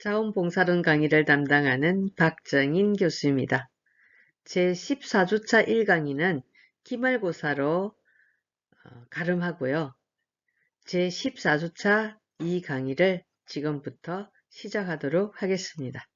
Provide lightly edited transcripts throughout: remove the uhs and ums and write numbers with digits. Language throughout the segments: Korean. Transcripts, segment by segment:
자원봉사론 강의를 담당하는 박정인 교수입니다. 제14주차 1강의는 기말고사로 가름하고요. 제14주차 2강의를 지금부터 시작하도록 하겠습니다.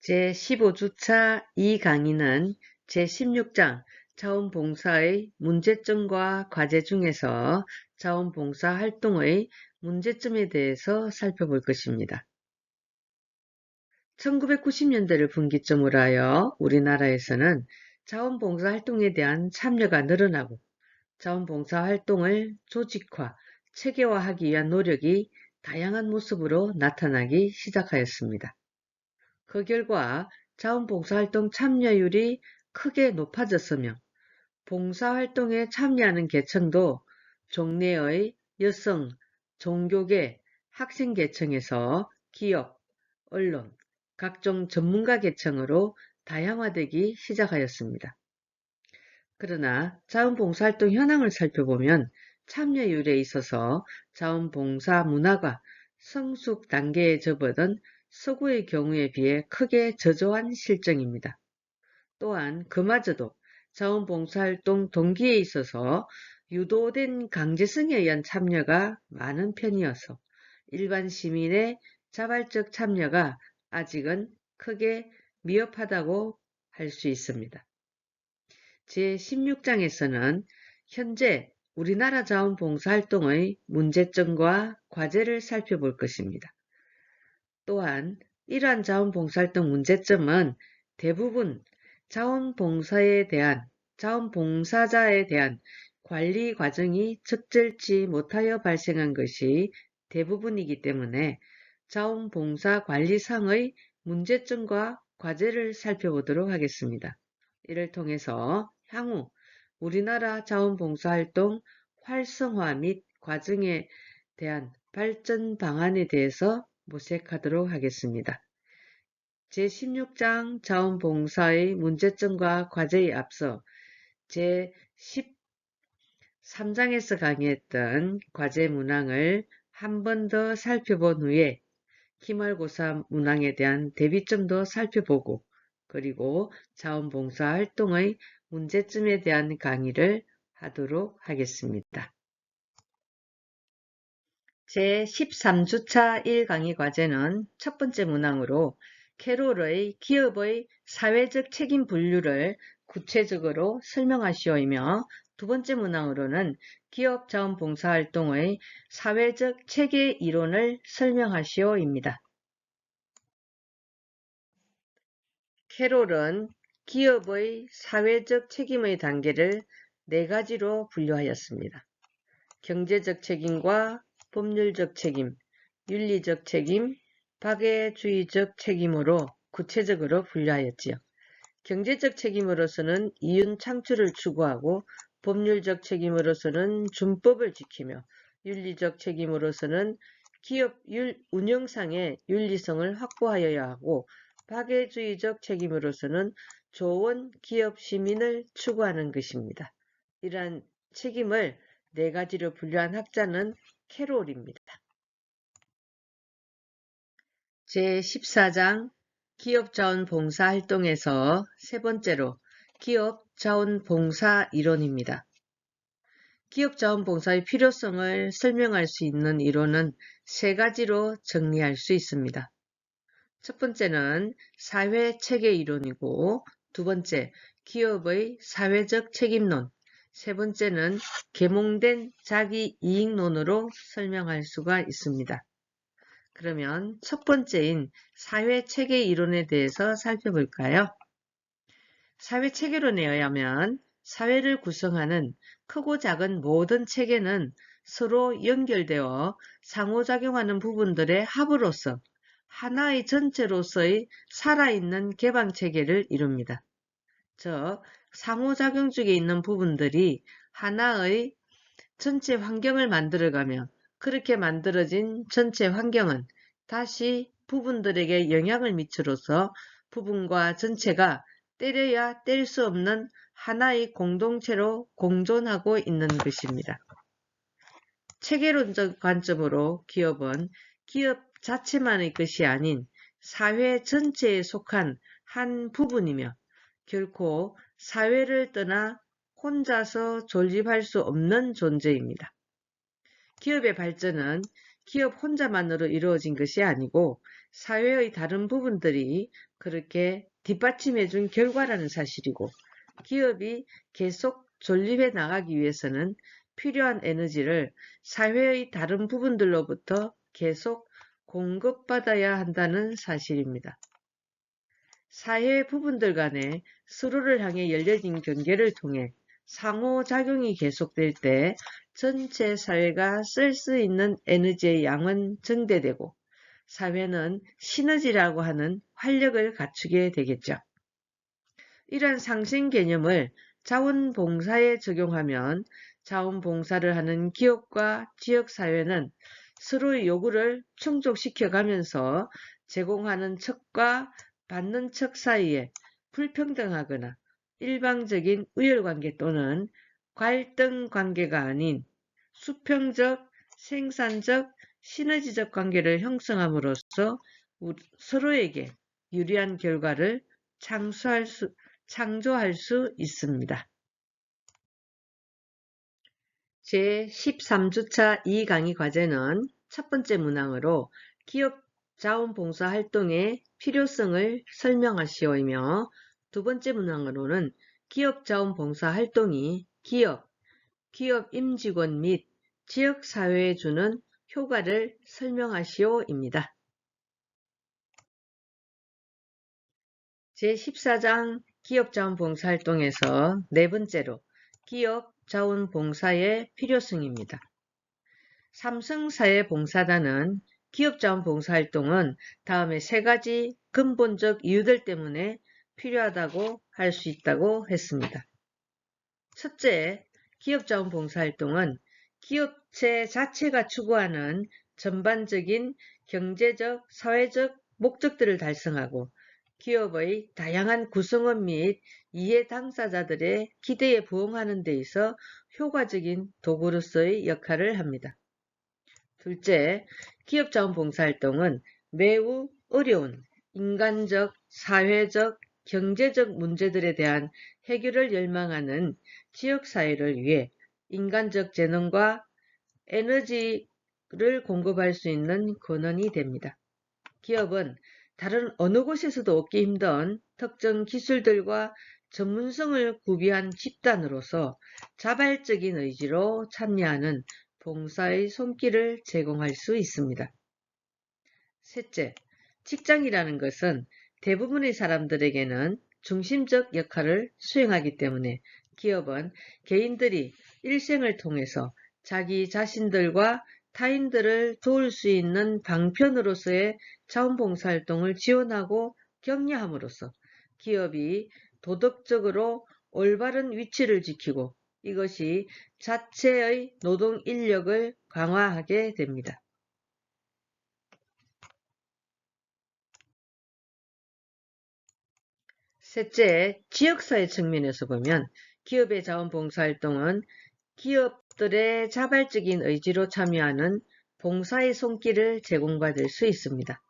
제15주차 2강의는 제16장 자원봉사의 문제점과 과제 중에서 자원봉사 활동의 문제점에 대해서 살펴볼 것입니다. 1990년대를 분기점으로 하여 우리나라에서는 자원봉사 활동에 대한 참여가 늘어나고 자원봉사 활동을 조직화, 체계화하기 위한 노력이 다양한 모습으로 나타나기 시작하였습니다. 그 결과 자원봉사활동 참여율이 크게 높아졌으며 봉사활동에 참여하는 계층도 종래의 여성, 종교계, 학생계층에서 기업, 언론, 각종 전문가 계층으로 다양화되기 시작하였습니다. 그러나 자원봉사활동 현황을 살펴보면 참여율에 있어서 자원봉사 문화가 성숙 단계에 접어든 서구의 경우에 비해 크게 저조한 실정입니다. 또한 그마저도 자원봉사활동 동기에 있어서 유도된 강제성에 의한 참여가 많은 편이어서 일반 시민의 자발적 참여가 아직은 크게 미흡하다고 할 수 있습니다. 제16장에서는 현재 우리나라 자원봉사활동의 문제점과 과제를 살펴볼 것입니다. 또한 이러한 자원봉사활동 문제점은 대부분 자원봉사자에 대한 관리 과정이 적절치 못하여 발생한 것이 대부분이기 때문에 자원봉사 관리상의 문제점과 과제를 살펴보도록 하겠습니다. 이를 통해서 향후 우리나라 자원봉사활동 활성화 및 과정에 대한 발전 방안에 대해서 모색하도록 하겠습니다. 제16장 자원봉사의 문제점과 과제에 앞서 제13장에서 강의했던 과제 문항을 한 번 더 살펴본 후에 기말고사 문항에 대한 대비점도 살펴보고 그리고 자원봉사 활동의 문제점에 대한 강의를 하도록 하겠습니다. 제13주차 1강의 과제는 첫 번째 문항으로 캐롤의 기업의 사회적 책임 분류를 구체적으로 설명하시오이며 두 번째 문항으로는 기업 자원봉사활동의 사회적 체계 이론을 설명하시오입니다. 캐롤은 기업의 사회적 책임의 단계를 네 가지로 분류하였습니다. 경제적 책임과 법률적 책임, 윤리적 책임, 박애주의적 책임으로 구체적으로 분류하였지요. 경제적 책임으로서는 이윤 창출을 추구하고 법률적 책임으로서는 준법을 지키며 윤리적 책임으로서는 기업 운영상의 윤리성을 확보하여야 하고 박애주의적 책임으로서는 좋은 기업 시민을 추구하는 것입니다. 이러한 책임을 네 가지로 분류한 학자는 캐롤입니다. 제14장 기업자원봉사활동에서 세 번째로 기업자원봉사 이론입니다. 기업자원봉사의 필요성을 설명할 수 있는 이론은 세 가지로 정리할 수 있습니다. 첫 번째는 사회체계 이론이고 두 번째 기업의 사회적 책임론, 세 번째는 계몽된 자기이익론으로 설명할 수가 있습니다. 그러면 첫 번째인 사회체계 이론에 대해서 살펴볼까요? 사회체계론에 의하면 사회를 구성하는 크고 작은 모든 체계는 서로 연결되어 상호작용하는 부분들의 합으로서 하나의 전체로서의 살아있는 개방체계를 이룹니다. 즉, 상호작용 중에 있는 부분들이 하나의 전체 환경을 만들어가며 그렇게 만들어진 전체 환경은 다시 부분들에게 영향을 미치로써 부분과 전체가 떼려야 뗄 수 없는 하나의 공동체로 공존하고 있는 것입니다. 체계론적 관점으로 기업은 기업 자체만의 것이 아닌 사회 전체에 속한 한 부분이며 결코 사회를 떠나 혼자서 존립할 수 없는 존재입니다. 기업의 발전은 기업 혼자만으로 이루어진 것이 아니고 사회의 다른 부분들이 그렇게 뒷받침해준 결과라는 사실이고, 기업이 계속 존립해 나가기 위해서는 필요한 에너지를 사회의 다른 부분들로부터 계속 공급받아야 한다는 사실입니다. 사회 부분들 간에 서로를 향해 열려진 경계를 통해 상호작용이 계속될 때 전체 사회가 쓸 수 있는 에너지의 양은 증대되고 사회는 시너지라고 하는 활력을 갖추게 되겠죠. 이런 상생 개념을 자원봉사에 적용하면 자원봉사를 하는 기업과 지역사회는 서로의 요구를 충족시켜 가면서 제공하는 척과 받는 척 사이에 불평등하거나 일방적인 우열관계 또는 갈등 관계가 아닌 수평적, 생산적, 시너지적 관계를 형성함으로써 서로에게 유리한 결과를 창조할 수 있습니다. 제13주차 2강의 과제는 첫 번째 문항으로 기업 자원봉사 활동의 필요성을 설명하시오이며, 두 번째 문항으로는 기업 자원봉사 활동이 기업 임직원 및 지역사회에 주는 효과를 설명하시오입니다. 제14장 기업자원봉사활동에서 네 번째로 기업 자원봉사의 필요성입니다. 삼성사회봉사단은 기업자원봉사활동은 다음의 세 가지 근본적 이유들 때문에 필요하다고 할 수 있다고 했습니다. 첫째, 기업자원봉사활동은 기업체 자체가 추구하는 전반적인 경제적, 사회적 목적들을 달성하고 기업의 다양한 구성원 및 이해 당사자들의 기대에 부응하는 데 있어 효과적인 도구로서의 역할을 합니다. 둘째, 기업자원봉사활동은 매우 어려운 인간적, 사회적, 경제적 문제들에 대한 해결을 열망하는 지역사회를 위해 인간적 재능과 에너지를 공급할 수 있는 근원이 됩니다. 기업은 다른 어느 곳에서도 얻기 힘든 특정 기술들과 전문성을 구비한 집단으로서 자발적인 의지로 참여하는 봉사의 손길을 제공할 수 있습니다. 셋째, 직장이라는 것은 대부분의 사람들에게는 중심적 역할을 수행하기 때문에 기업은 개인들이 일생을 통해서 자기 자신들과 타인들을 도울 수 있는 방편으로서의 자원봉사활동을 지원하고 격려함으로써 기업이 도덕적으로 올바른 위치를 지키고 이것이 자체의 노동 인력을 강화하게 됩니다. 셋째, 지역사회 측면에서 보면 기업의 자원봉사활동은 기업들의 자발적인 의지로 참여하는 봉사의 손길을 제공받을 수 있습니다.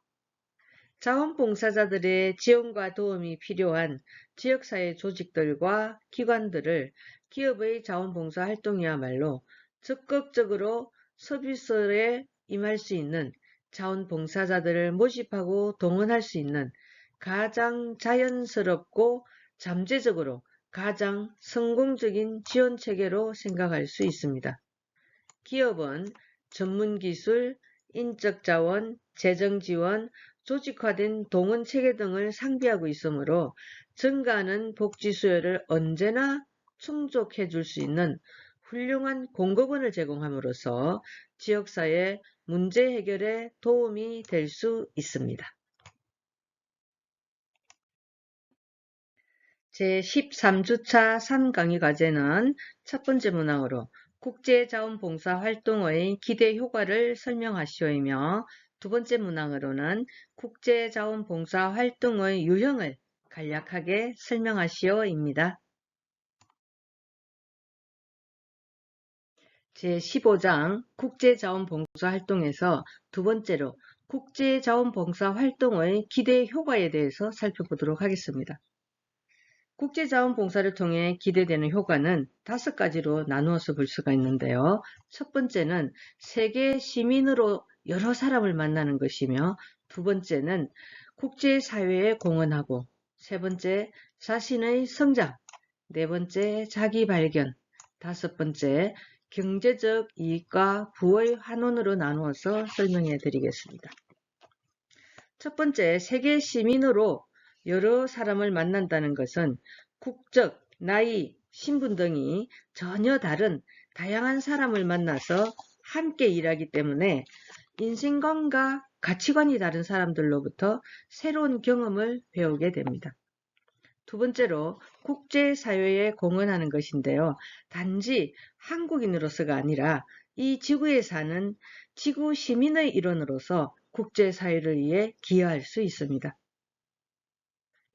자원봉사자들의 지원과 도움이 필요한 지역사회 조직들과 기관들을 기업의 자원봉사 활동이야말로 적극적으로 서비스에 임할 수 있는 자원봉사자들을 모집하고 동원할 수 있는 가장 자연스럽고 잠재적으로 가장 성공적인 지원 체계로 생각할 수 있습니다. 기업은 전문기술, 인적자원, 재정지원, 조직화된 동원체계 등을 상비하고 있으므로 증가하는 복지 수요를 언제나 충족해 줄 수 있는 훌륭한 공급원을 제공함으로써 지역사회 문제 해결에 도움이 될 수 있습니다. 제13주차 3강의 과제는 첫 번째 문항으로 국제자원봉사 활동의 기대 효과를 설명하시오이며, 두 번째 문항으로는 국제자원봉사 활동의 유형을 간략하게 설명하시오입니다. 제15장 국제자원봉사활동에서 두 번째로 국제자원봉사활동의 기대 효과에 대해서 살펴보도록 하겠습니다. 국제자원봉사를 통해 기대되는 효과는 5가지로 나누어서 볼 수가 있는데요. 첫 번째는 세계 시민으로 여러 사람을 만나는 것이며, 두 번째는 국제사회에 공헌하고, 세 번째 자신의 성장, 네 번째 자기 발견, 다섯 번째 경제적 이익과 부의 환원으로 나누어서 설명해 드리겠습니다. 첫 번째, 세계 시민으로 여러 사람을 만난다는 것은 국적, 나이, 신분 등이 전혀 다른 다양한 사람을 만나서 함께 일하기 때문에 인생관과 가치관이 다른 사람들로부터 새로운 경험을 배우게 됩니다. 두 번째로 국제사회에 공헌하는 것인데요. 단지 한국인으로서가 아니라 이 지구에 사는 지구 시민의 일원으로서 국제사회를 위해 기여할 수 있습니다.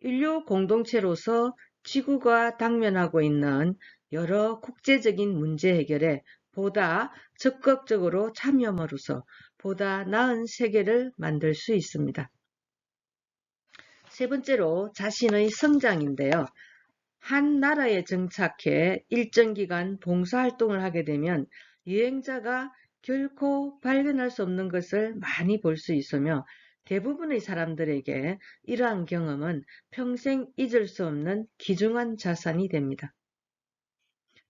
인류 공동체로서 지구가 당면하고 있는 여러 국제적인 문제 해결에 보다 적극적으로 참여함으로써 보다 나은 세계를 만들 수 있습니다. 세 번째로 자신의 성장인데요. 한 나라에 정착해 일정 기간 봉사활동을 하게 되면 여행자가 결코 발견할 수 없는 것을 많이 볼 수 있으며, 대부분의 사람들에게 이러한 경험은 평생 잊을 수 없는 귀중한 자산이 됩니다.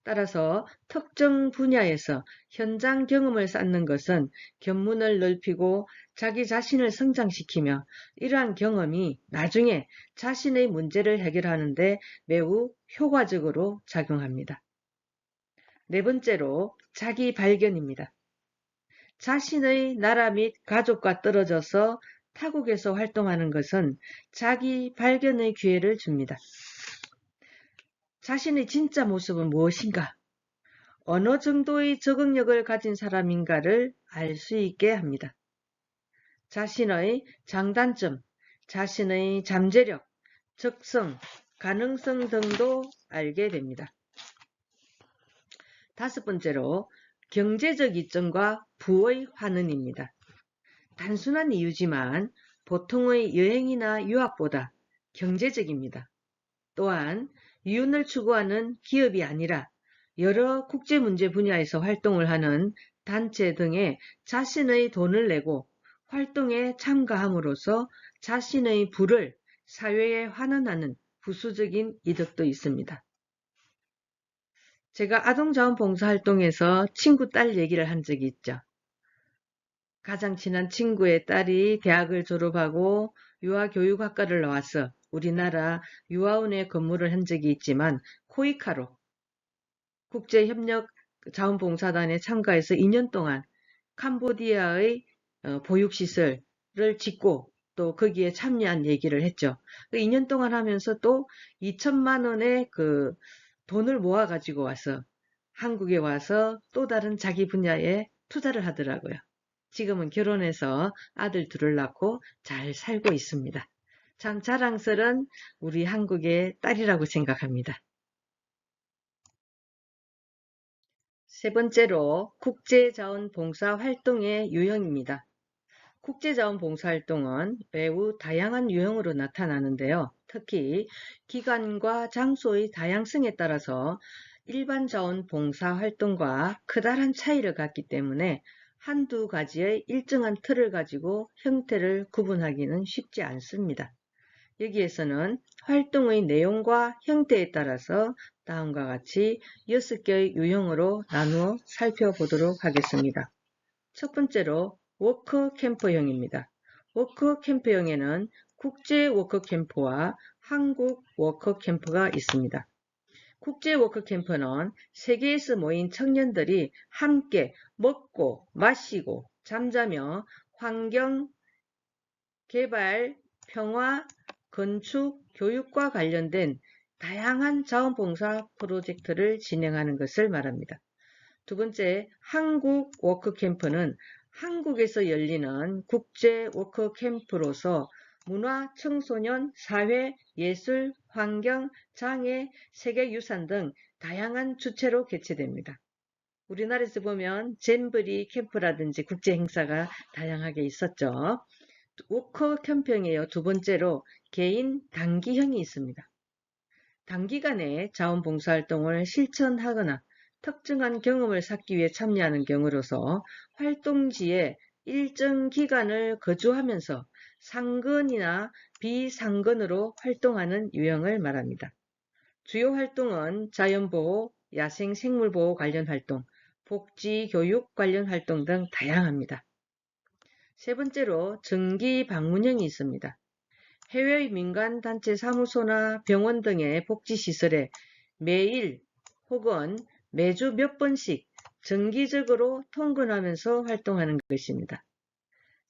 따라서 특정 분야에서 현장 경험을 쌓는 것은 견문을 넓히고 자기 자신을 성장시키며, 이러한 경험이 나중에 자신의 문제를 해결하는 데 매우 효과적으로 작용합니다. 네 번째로 자기 발견입니다. 자신의 나라 및 가족과 떨어져서 타국에서 활동하는 것은 자기 발견의 기회를 줍니다. 자신의 진짜 모습은 무엇인가? 어느 정도의 적응력을 가진 사람인가를 알 수 있게 합니다. 자신의 장단점, 자신의 잠재력, 적성, 가능성 등도 알게 됩니다. 다섯 번째로 경제적 이점과 부의 환원입니다. 단순한 이유지만 보통의 여행이나 유학보다 경제적입니다. 또한 이윤을 추구하는 기업이 아니라 여러 국제문제 분야에서 활동을 하는 단체 등에 자신의 돈을 내고 활동에 참가함으로써 자신의 부를 사회에 환원하는 부수적인 이득도 있습니다. 제가 아동자원봉사활동에서 친구 딸 얘기를 한 적이 있죠. 가장 친한 친구의 딸이 대학을 졸업하고 유아교육학과를 나와서 우리나라 유아원에 근무를 한 적이 있지만, 코이카로 국제협력 자원봉사단에 참가해서 2년 동안 캄보디아의 보육시설을 짓고 또 거기에 참여한 얘기를 했죠. 2년 동안 하면서 또 2천만 원의 그 돈을 모아가지고 와서 한국에 와서 또 다른 자기 분야에 투자를 하더라고요. 지금은 결혼해서 아들 둘을 낳고 잘 살고 있습니다. 참 자랑스러운 우리 한국의 딸이라고 생각합니다. 세 번째로 국제자원봉사활동의 유형입니다. 국제자원봉사활동은 매우 다양한 유형으로 나타나는데요. 특히 기간과 장소의 다양성에 따라서 일반 자원봉사활동과 커다란 차이를 갖기 때문에 한두 가지의 일정한 틀을 가지고 형태를 구분하기는 쉽지 않습니다. 여기에서는 활동의 내용과 형태에 따라서 다음과 같이 6개의 유형으로 나누어 살펴보도록 하겠습니다. 첫 번째로 워크캠프형입니다. 워크캠프형에는 국제 워크캠프와 한국 워크캠프가 있습니다. 국제 워크캠프는 세계에서 모인 청년들이 함께 먹고 마시고 잠자며 환경, 개발, 평화, 건축, 교육과 관련된 다양한 자원봉사 프로젝트를 진행하는 것을 말합니다. 두 번째, 한국 워크캠프는 한국에서 열리는 국제 워크캠프로서 문화, 청소년, 사회, 예술, 환경, 장애, 세계유산 등 다양한 주체로 개최됩니다. 우리나라에서 보면 잼버리 캠프라든지 국제 행사가 다양하게 있었죠. 워커 캠핑이에요. 두 번째로 개인 단기형이 있습니다. 단기간에 자원봉사활동을 실천하거나 특정한 경험을 쌓기 위해 참여하는 경우로서 활동지에 일정 기간을 거주하면서 상근이나 비상근으로 활동하는 유형을 말합니다. 주요 활동은 자연보호, 야생생물보호 관련 활동, 복지, 교육 관련 활동 등 다양합니다. 세 번째로 정기 방문형이 있습니다. 해외 민간단체 사무소나 병원 등의 복지시설에 매일 혹은 매주 몇 번씩 정기적으로 통근하면서 활동하는 것입니다.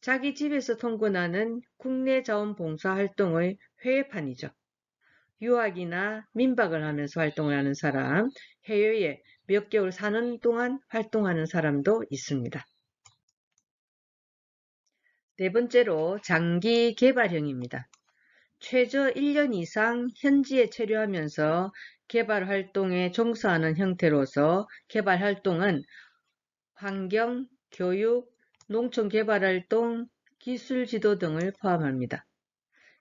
자기 집에서 통근하는 국내 자원봉사 활동의 회판이죠. 유학이나 민박을 하면서 활동을 하는 사람, 해외에 몇 개월 사는 동안 활동하는 사람도 있습니다. 네 번째로 장기 개발형입니다. 최저 1년 이상 현지에 체류하면서 개발 활동에 종사하는 형태로서 개발 활동은 환경, 교육, 농촌 개발 활동, 기술 지도 등을 포함합니다.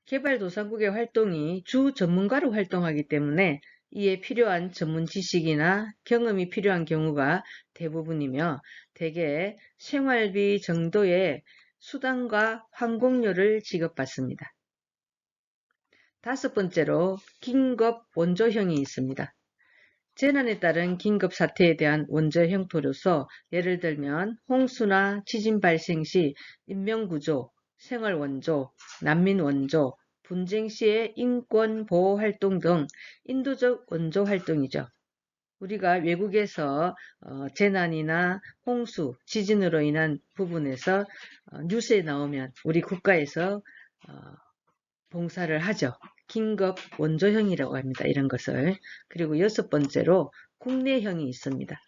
개발도상국의 활동이 주 전문가로 활동하기 때문에 이에 필요한 전문 지식이나 경험이 필요한 경우가 대부분이며 대개 생활비 정도의 수당과 항공료를 지급받습니다. 다섯 번째로 긴급 원조형이 있습니다. 재난에 따른 긴급 사태에 대한 원조 형태로서 예를 들면 홍수나 지진 발생 시 인명구조, 생활원조, 난민원조, 분쟁 시의 인권보호활동 등 인도적 원조 활동이죠. 우리가 외국에서 재난이나 홍수, 지진으로 인한 부분에서 뉴스에 나오면 우리 국가에서 봉사를 하죠. 긴급 원조형이라고 합니다. 이런 것을. 그리고 여섯 번째로 국내형이 있습니다.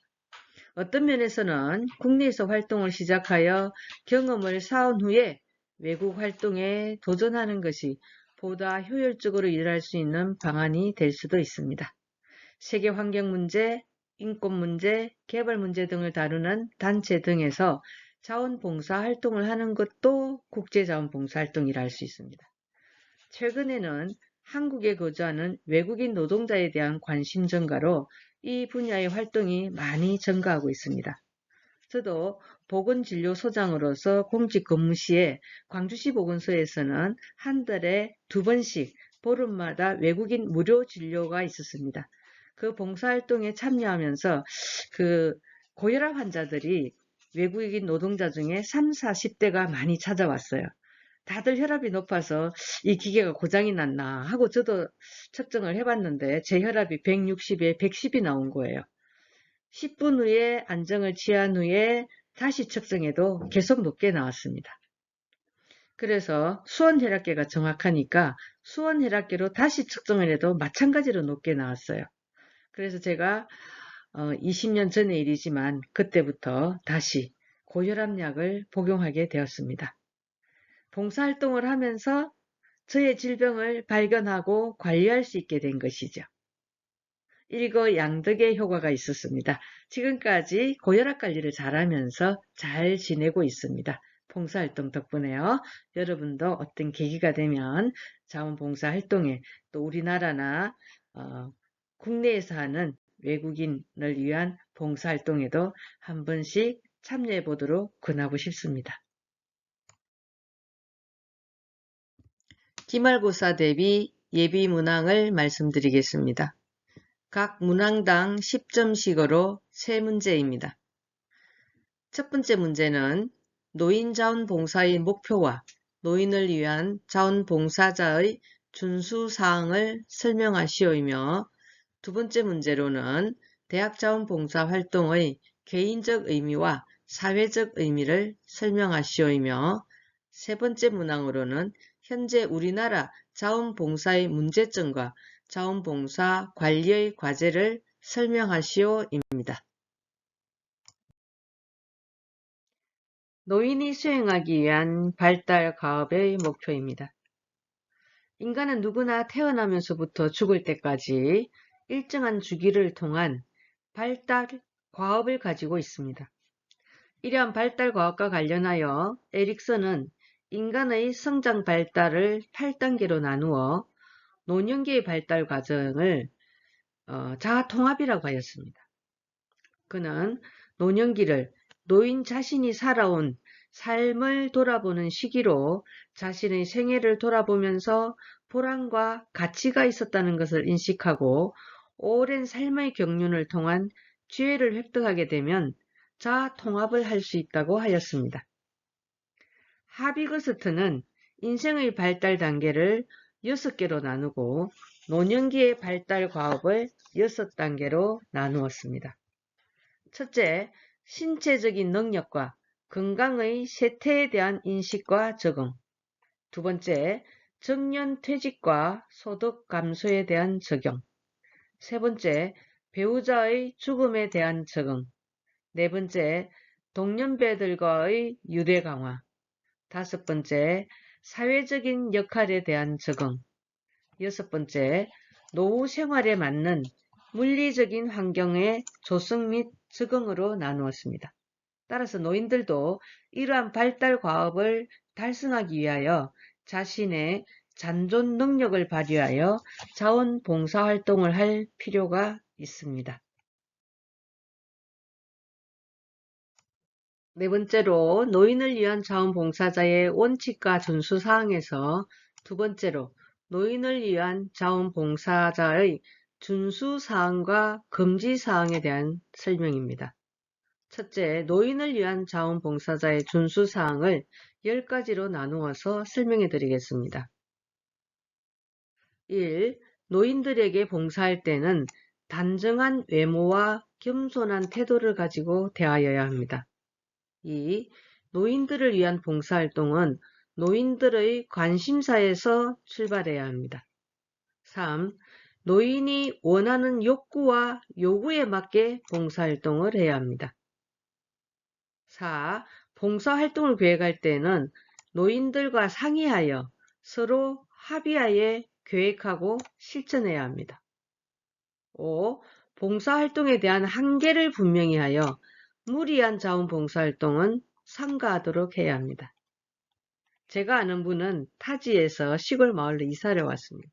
어떤 면에서는 국내에서 활동을 시작하여 경험을 쌓은 후에 외국 활동에 도전하는 것이 보다 효율적으로 일할 수 있는 방안이 될 수도 있습니다. 세계 환경 문제, 인권 문제, 개발 문제 등을 다루는 단체 등에서 자원봉사 활동을 하는 것도 국제자원봉사 활동이라 할 수 있습니다. 최근에는 한국에 거주하는 외국인 노동자에 대한 관심 증가로 이 분야의 활동이 많이 증가하고 있습니다. 저도 보건진료소장으로서 공직 근무 시에 광주시 보건소에서는 한 달에 2번씩 보름마다 외국인 무료 진료가 있었습니다. 그 봉사활동에 참여하면서 그 고혈압 환자들이 외국인 노동자 중에 3, 40대가 많이 찾아왔어요. 다들 혈압이 높아서 이 기계가 고장이 났나 하고 저도 측정을 해봤는데 제 혈압이 160에 110이 나온 거예요. 10분 후에 안정을 취한 후에 다시 측정해도 계속 높게 나왔습니다. 그래서 수원혈압계가 정확하니까 수원혈압계로 다시 측정을 해도 마찬가지로 높게 나왔어요. 그래서 제가 20년 전의 일이지만 그때부터 다시 고혈압약을 복용하게 되었습니다. 봉사활동을 하면서 저의 질병을 발견하고 관리할 수 있게 된 것이죠. 일거양득의 효과가 있었습니다. 지금까지 고혈압 관리를 잘하면서 잘 지내고 있습니다. 봉사활동 덕분에요. 여러분도 어떤 계기가 되면 자원봉사활동에 또 우리나라나 국내에서 하는 외국인을 위한 봉사활동에도 한 번씩 참여해 보도록 권하고 싶습니다. 기말고사 대비 예비 문항을 말씀드리겠습니다. 각 문항당 10점씩으로 3문제입니다. 첫 번째 문제는 노인자원봉사의 목표와 노인을 위한 자원봉사자의 준수사항을 설명하시오이며 두 번째 문제로는 대학자원봉사 활동의 개인적 의미와 사회적 의미를 설명하시오이며 세 번째 문항으로는 현재 우리나라 자원봉사의 문제점과 자원봉사 관리의 과제를 설명하시오입니다. 노인이 수행하기 위한 발달 가업의 목표입니다. 인간은 누구나 태어나면서부터 죽을 때까지 일정한 주기를 통한 발달 과업을 가지고 있습니다. 이러한 발달 과업과 관련하여 에릭슨은 인간의 성장 발달을 8단계로 나누어 노년기의 발달 과정을 자아통합이라고 하였습니다. 그는 노년기를 노인 자신이 살아온 삶을 돌아보는 시기로 자신의 생애를 돌아보면서 보람과 가치가 있었다는 것을 인식하고 오랜 삶의 경륜을 통한 지혜를 획득하게 되면 자아 통합을 할 수 있다고 하였습니다. 하비거스트는 인생의 발달 단계를 6개로 나누고 노년기의 발달 과업을 6단계로 나누었습니다. 첫째, 신체적인 능력과 건강의 쇠퇴에 대한 인식과 적응. 두 번째, 정년 퇴직과 소득 감소에 대한 적용. 세 번째, 배우자의 죽음에 대한 적응. 네 번째, 동년배들과의 유대 강화. 다섯 번째, 사회적인 역할에 대한 적응. 여섯 번째, 노후 생활에 맞는 물리적인 환경의 조성 및 적응으로 나누었습니다. 따라서 노인들도 이러한 발달 과업을 달성하기 위하여 자신의 잔존 능력을 발휘하여 자원봉사 활동을 할 필요가 있습니다. 네 번째로 노인을 위한 자원봉사자의 원칙과 준수사항에서 두 번째로 노인을 위한 자원봉사자의 준수사항과 금지사항에 대한 설명입니다. 첫째, 노인을 위한 자원봉사자의 준수사항을 10가지로 나누어서 설명해 드리겠습니다. 1. 노인들에게 봉사할 때는 단정한 외모와 겸손한 태도를 가지고 대하여야 합니다. 2. 노인들을 위한 봉사활동은 노인들의 관심사에서 출발해야 합니다. 3. 노인이 원하는 욕구와 요구에 맞게 봉사활동을 해야 합니다. 4. 봉사활동을 계획할 때는 노인들과 상의하여 서로 합의하에 계획하고 실천해야 합니다. 5. 봉사활동에 대한 한계를 분명히 하여 무리한 자원봉사활동은 삼가하도록 해야 합니다. 제가 아는 분은 타지에서 시골 마을로 이사를 왔습니다.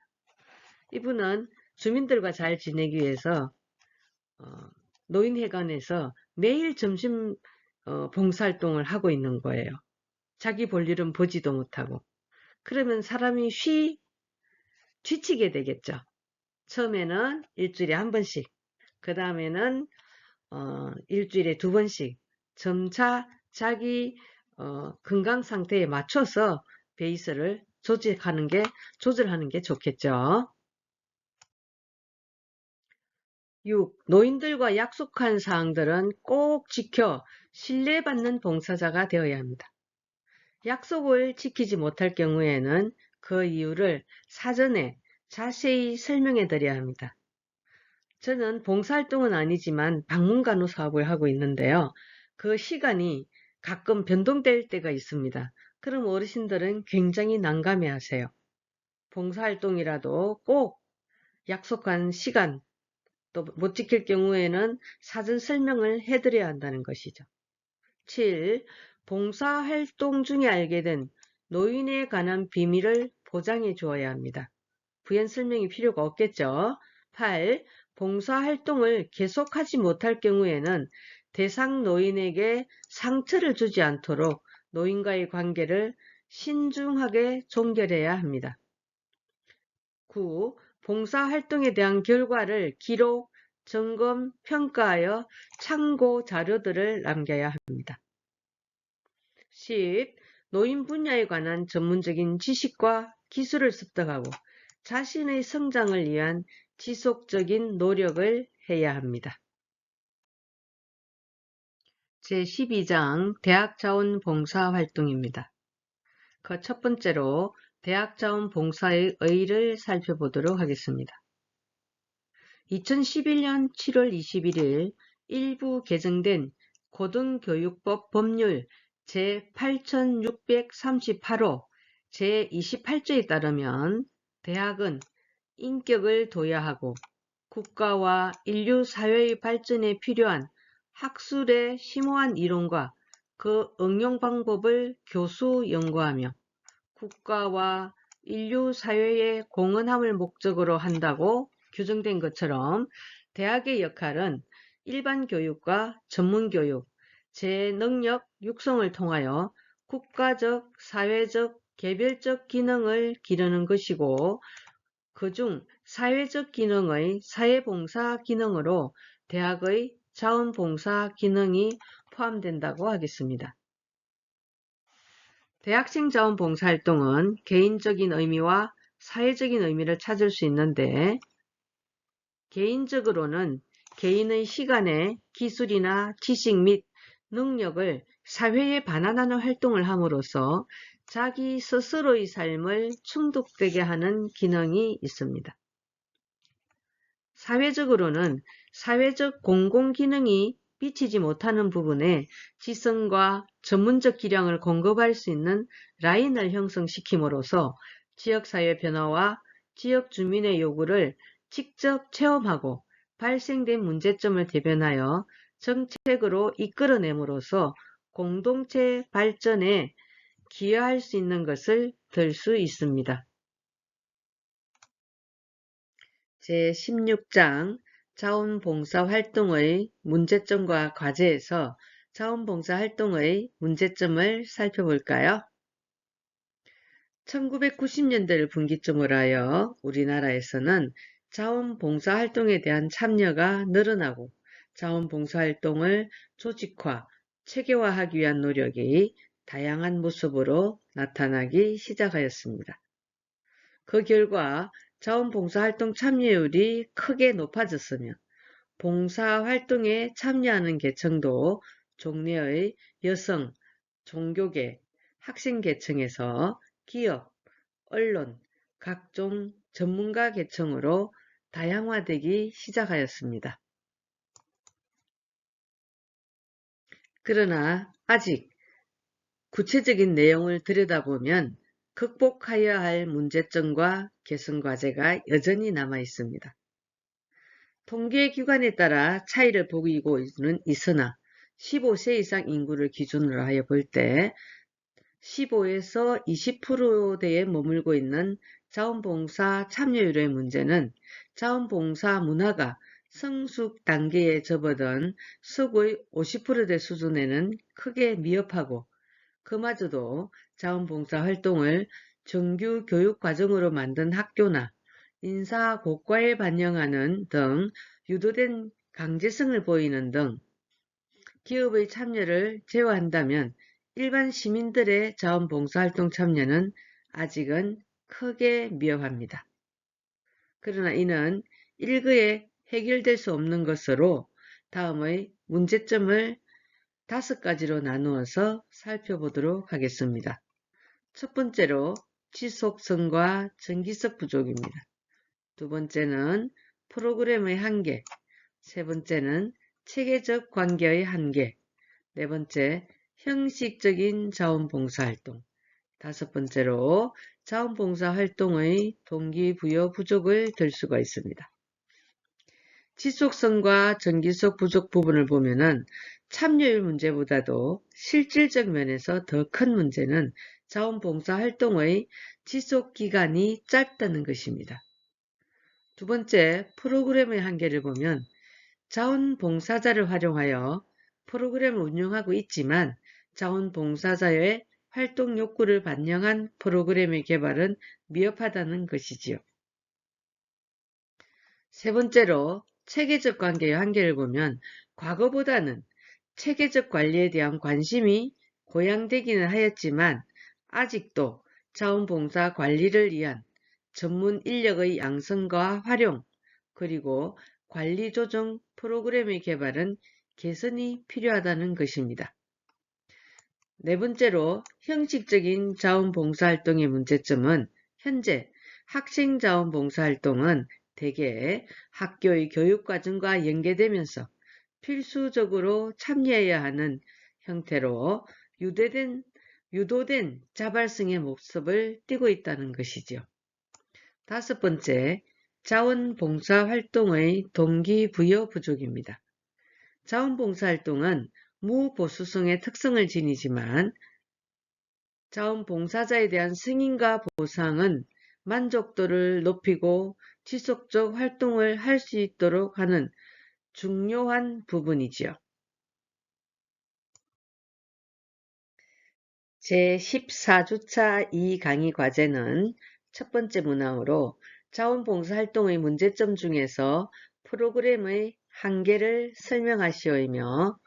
이분은 주민들과 잘 지내기 위해서 노인회관에서 매일 점심 봉사활동을 하고 있는 거예요. 자기 볼일은 보지도 못하고. 그러면 사람이 지치게 되겠죠. 처음에는 일주일에 한 번씩, 그 다음에는 일주일에 2번씩 점차 자기 건강 상태에 맞춰서 베이스를 조절하는 게 좋겠죠. 6. 노인들과 약속한 사항들은 꼭 지켜 신뢰받는 봉사자가 되어야 합니다. 약속을 지키지 못할 경우에는 그 이유를 사전에 자세히 설명해 드려야 합니다. 저는 봉사활동은 아니지만 방문간호 사업을 하고 있는데요. 그 시간이 가끔 변동될 때가 있습니다. 그럼 어르신들은 굉장히 난감해 하세요. 봉사활동이라도 꼭 약속한 시간 또 못 지킬 경우에는 사전 설명을 해드려야 한다는 것이죠. 7. 봉사활동 중에 알게 된 노인에 관한 비밀을 보장해 주어야 합니다. 부연 설명이 필요가 없겠죠. 8. 봉사활동을 계속하지 못할 경우에는 대상 노인에게 상처를 주지 않도록 노인과의 관계를 신중하게 종결해야 합니다. 9. 봉사활동에 대한 결과를 기록, 점검, 평가하여 참고 자료들을 남겨야 합니다. 10. 노인 분야에 관한 전문적인 지식과 기술을 습득하고 자신의 성장을 위한 지속적인 노력을 해야 합니다. 제12장 대학자원봉사활동입니다. 그 첫 번째로 대학자원봉사의 의의를 살펴보도록 하겠습니다. 2011년 7월 21일 일부 개정된 고등교육법 법률 제8638호 제28조에 따르면 대학은 인격을 도야하고 국가와 인류 사회의 발전에 필요한 학술의 심오한 이론과 그 응용 방법을 교수 연구하며 국가와 인류 사회의 공헌함을 목적으로 한다고 규정된 것처럼 대학의 역할은 일반 교육과 전문 교육, 제 능력 육성을 통하여 국가적, 사회적, 개별적 기능을 기르는 것이고 그중 사회적 기능의 사회봉사 기능으로 대학의 자원봉사 기능이 포함된다고 하겠습니다. 대학생 자원봉사활동은 개인적인 의미와 사회적인 의미를 찾을 수 있는데 개인적으로는 개인의 시간에 기술이나 지식 및 능력을 사회에 반환하는 활동을 함으로써 자기 스스로의 삶을 충족되게 하는 기능이 있습니다. 사회적으로는 사회적 공공기능이 미치지 못하는 부분에 지성과 전문적 기량을 공급할 수 있는 라인을 형성시킴으로써 지역사회 변화와 지역 주민의 요구를 직접 체험하고 발생된 문제점을 대변하여 정책으로 이끌어냄으로써 공동체 발전에 기여할 수 있는 것을 들 수 있습니다. 제16장 자원봉사활동의 문제점과 과제에서 자원봉사활동의 문제점을 살펴볼까요? 1990년대를 분기점으로 하여 우리나라에서는 자원봉사활동에 대한 참여가 늘어나고 자원봉사활동을 조직화, 체계화하기 위한 노력이 다양한 모습으로 나타나기 시작하였습니다. 그 결과 자원봉사활동 참여율이 크게 높아졌으며 봉사활동에 참여하는 계층도 종래의 여성, 종교계, 학생계층에서 기업, 언론, 각종 전문가 계층으로 다양화되기 시작하였습니다. 그러나 아직 구체적인 내용을 들여다보면 극복해야 할 문제점과 개선 과제가 여전히 남아 있습니다. 통계 기관에 따라 차이를 보이고 있으나 15세 이상 인구를 기준으로 하여 볼 때 15에서 20%대에 머물고 있는 자원봉사 참여율의 문제는 자원봉사 문화가 성숙 단계에 접어든 서구의 50%대 수준에는 크게 미흡하고 그마저도 자원봉사 활동을 정규 교육 과정으로 만든 학교나 인사 고과에 반영하는 등 유도된 강제성을 보이는 등 기업의 참여를 제외한다면 일반 시민들의 자원봉사활동 참여는 아직은 크게 미흡합니다. 그러나 이는 일거에 해결될 수 없는 것으로 다음의 문제점을 5가지로 나누어서 살펴보도록 하겠습니다. 첫 번째로 지속성과 정기성 부족입니다. 두 번째는 프로그램의 한계, 세 번째는 체계적 관계의 한계, 네 번째 형식적인 자원봉사활동, 다섯 번째로 자원봉사활동의 동기부여 부족을 들 수가 있습니다. 지속성과 정기성 부족 부분을 보면은 참여율 문제보다도 실질적 면에서 더 큰 문제는 자원봉사활동의 지속기간이 짧다는 것입니다. 두 번째, 프로그램의 한계를 보면 자원봉사자를 활용하여 프로그램을 운영하고 있지만 자원봉사자의 활동 욕구를 반영한 프로그램의 개발은 미흡하다는 것이지요. 세 번째로 체계적 관계의 한계를 보면 과거보다는 체계적 관리에 대한 관심이 고양되기는 하였지만 아직도 자원봉사 관리를 위한 전문 인력의 양성과 활용 그리고 관리 조정 프로그램의 개발은 개선이 필요하다는 것입니다. 네 번째로 형식적인 자원봉사활동의 문제점은 현재 학생자원봉사활동은 대개 학교의 교육과정과 연계되면서 필수적으로 참여해야 하는 형태로 유도된 자발성의 모습을 띠고 있다는 것이죠. 다섯 번째, 자원봉사활동의 동기부여 부족입니다. 자원봉사활동은 무보수성의 특성을 지니지만 자원봉사자에 대한 승인과 보상은 만족도를 높이고 지속적 활동을 할 수 있도록 하는 중요한 부분이지요. 제14주차 이 강의 과제는 첫 번째 문항으로 자원봉사활동의 문제점 중에서 프로그램의 한계를 설명하시오이며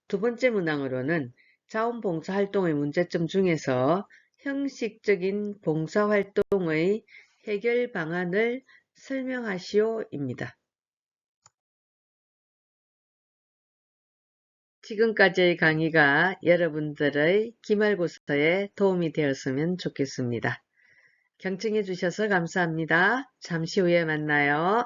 두 번째 문항으로는 자원봉사활동의 문제점 중에서 형식적인 봉사활동의 해결 방안을 설명하시오입니다. 지금까지의 강의가 여러분들의 기말고사에 도움이 되었으면 좋겠습니다. 경청해 주셔서 감사합니다. 잠시 후에 만나요.